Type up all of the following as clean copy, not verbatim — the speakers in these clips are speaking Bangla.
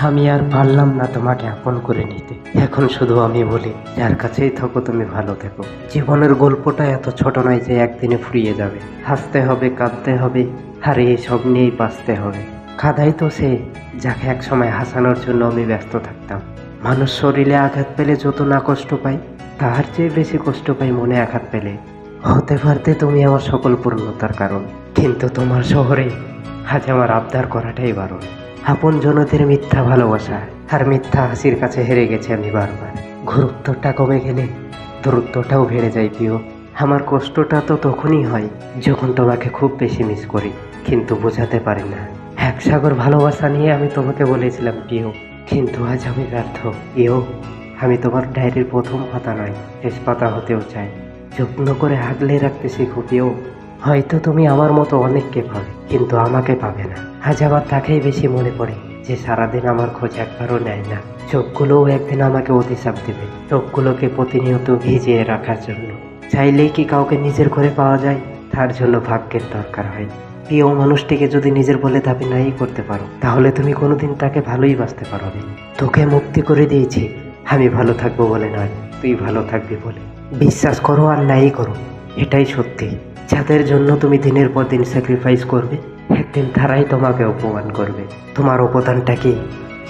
আমি আর পারলাম না তোমাকে আপন করে নিতে। এখন শুধু আমি বলি, যার কাছেই থাকো তুমি ভালো থেকো। জীবনের গল্পটা এত ছোট নয় যে একদিনে ফুরিয়ে যাবে। হাসতে হবে, কাঁদতে হবে, আর এই সব নিয়েই বাঁচতে হবে। কাঁদাই তো সে, যাকে এক সময় হাসানোর জন্য আমি ব্যস্ত থাকতাম। মানুষ শরীরে আঘাত পেলে যত না কষ্ট পাই, তার চেয়ে বেশি কষ্ট পাই মনে আঘাত পেলে। হতে পারতে তুমি আমার সকল পূর্ণতার কারণ, কিন্তু তোমার শহরে আজ আমার আবদার করাটাই বারণ। আপন জনদের মিথ্যা ভালোবাসা আর মিথ্যা হাসির কাছে হেরে গেছে আমি বারবার। গুরুত্বটা কমে গেলে দূরত্বটাও বেড়ে যায় প্রিয়। আমার কষ্টটা তো তখনই হয় যখন তোমাকে খুব বেশি মিস করি, কিন্তু বোঝাতে পারি না। এক সাগর ভালোবাসা নিয়ে আমি তোমাকে বলেছিলাম প্রিয়, কিন্তু আজ আমি ব্যর্থ প্রিয়। আমি তোমার ডায়েরির প্রথম পাতা নয়, শেষ পাতা হতেও চাই। যত্ন করে আগলে রাখতে শিখো প্রিয়। হয়তো তুমি আমার মতো অনেককে পাবে, কিন্তু আমাকে পাবে না। আজ আবার তাকেই বেশি মনে পড়ে যে সারাদিন আমার খোঁজ একবারও নেয় না। চোখগুলোও একদিন আমাকে অভিশাপ দেবে, চোখগুলোকে প্রতিনিয়ত ভিজিয়ে রাখার জন্য। চাইলেই কি কাউকে নিজের ঘরে পাওয়া যায়? তার জন্য ভাগ্যের দরকার হয়। প্রিয় মানুষটিকে যদি নিজের বলে দাবি নাই করতে পারো, তাহলে তুমি কোনোদিন তাকে ভালোই বাসতে পারবে। তোকে মুক্তি করে দিয়েছি আমি ভালো থাকবো বলে নয়, তুই ভালো থাকবি বলে। বিশ্বাস করো আর নাই করো, এটাই সত্যি। যাদের জন্য তুমি দিনের পর দিন স্যাক্রিফাইস করবে, একদিন তারাই তোমাকে অপমান করবে। তোমার অবদানটা কি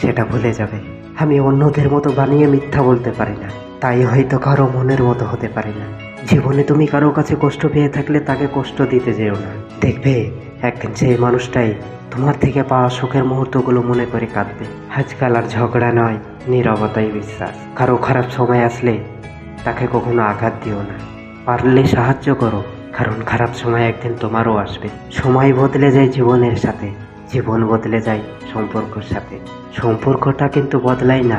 সেটা ভুলে যাবে। আমি অন্যদের মতো বানিয়ে মিথ্যা বলতে পারি না, তাই হয়তো কারো মনের মতো হতে পারি না। জীবনে তুমি কারো কাছে কষ্ট পেয়ে থাকলে তাকে কষ্ট দিতে যেও না। দেখবে একদিন সেই মানুষটাই তোমার থেকে পাওয়া সুখের মুহূর্তগুলো মনে করে কাঁদবে। আজকাল আর ঝগড়া নয়, নীরবতাই বিশ্বাস। কারো খারাপ সময় আসলে তাকে কখনো আঘাত দিও না, পারলে সাহায্য করো, কারণ খারাপ সময় একদিন তোমারও আসবে। সময় বদলে যায় জীবনের সাথে, জীবন বদলে যায় সম্পর্কের সাথে। সম্পর্কটা কিন্তু বদলায় না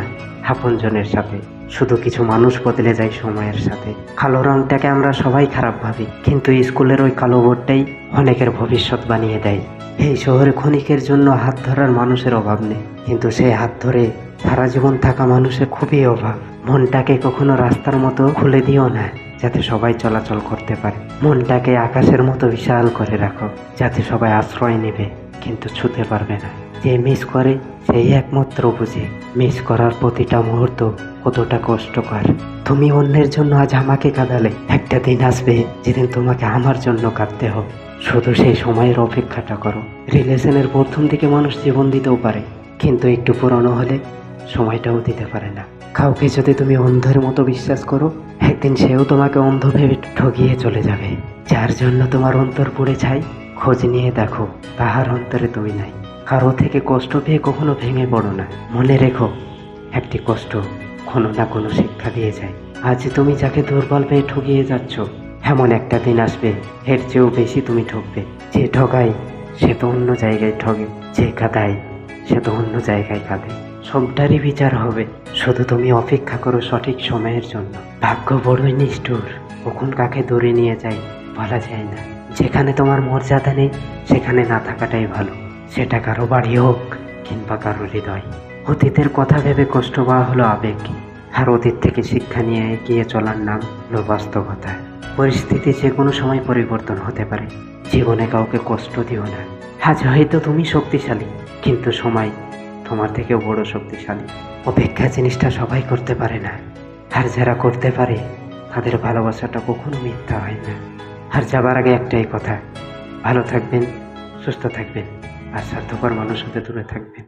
আপনজনের সাথে, শুধু কিছু মানুষ বদলে যায় সময়ের সাথে। কালো রংটাকে আমরা সবাই খারাপ ভাবি, কিন্তু স্কুলের ওই কালো বোর্ডটাই অনেকের ভবিষ্যৎ বানিয়ে দেয়। এই শহরে ক্ষণিকের জন্য হাত ধরার মানুষের অভাব নেই, কিন্তু সেই হাত ধরে সারা জীবন থাকা মানুষের খুবই অভাব। মনটাকে কখনো রাস্তার মতো খুলে দিও না, যাতে সবাই চলাচল করতে পারে। মনটাকে আকাশের মতো বিশাল করে রাখো, যাতে সবাই আশ্রয় নেবে কিন্তু ছুতে পারবে না। যে মিস করে সেই একমাত্র বুঝে মিস করার প্রতিটা মুহূর্ত কতটা কষ্টকর। তুমি অন্যের জন্য আজ আমাকে কাঁদালে, একটা দিন আসবে যেদিন তোমাকে আমার জন্য কাঁদতে হবে। শুধু সেই সময়ের অপেক্ষাটা করো। রিলেশনের প্রথম দিকে মানুষ জীবন দিতেও পারে, কিন্তু একটু পুরনো হলে সময়টাও দিতে পারে না। কাউকে যদি তুমি অন্ধের মতো বিশ্বাস করো, একদিন সেও তোমাকে অন্ধ ভেবে ঠকিয়ে চলে যাবে। যার জন্য তোমার অন্তর পুড়ে ছাই, খোঁজ নিয়ে দেখো তাহার অন্তরে তুমি নাই। কারো থেকে কষ্ট পেয়ে কখনো ভেঙে পড়ো না। মনে রেখো, একটি কষ্ট কোনো না কোনো শিক্ষা দিয়ে যায়। আজ তুমি যাকে দুর্বল পেয়ে ঠকিয়ে যাচ্ছ, এমন একটা দিন আসবে এর চেয়েও বেশি তুমি ঠকবে। যে ঠকায় সে তো অন্য জায়গায় ঠকে, যে কাঁদায় সে তো অন্য জায়গায় কাঁদে। সবটারই বিচার হবে, শুধু তুমি অপেক্ষা করো সঠিক সময়ের জন্য। ভাগ্য বড়ই নিষ্ঠুর, কখন কাকে ধরে নিয়ে যায় বলা যায় না। যেখানে তোমার মর্যাদা নেই সেখানে না থাকাটাই ভালো, সেটা কারো বাড়ি হোক কিংবা কারো হৃদয়। অতীতের কথা ভেবে কষ্ট পাওয়া হলো আবেগ, আর অতীত থেকে শিক্ষা নিয়ে এগিয়ে চলার নাম হলো বাস্তবতা। পরিস্থিতি যে কোনো সময় পরিবর্তন হতে পারে, জীবনে কাউকে কষ্ট দিও না। আজ হয়তো তুমি শক্তিশালী, কিন্তু সময় তোমার থেকেও বড় শক্তিশালী। অপেক্ষা জিনিসটা সবাই করতে পারে না, আর যারা করতে পারে তাদের ভালোবাসাটা কখনো মিথ্যা হয় না। আর যাবার আগে একটাই কথা, ভালো থাকবেন, সুস্থ থাকবেন, আর স্বার্থপর মানুষ হতে দূরে থাকবেন।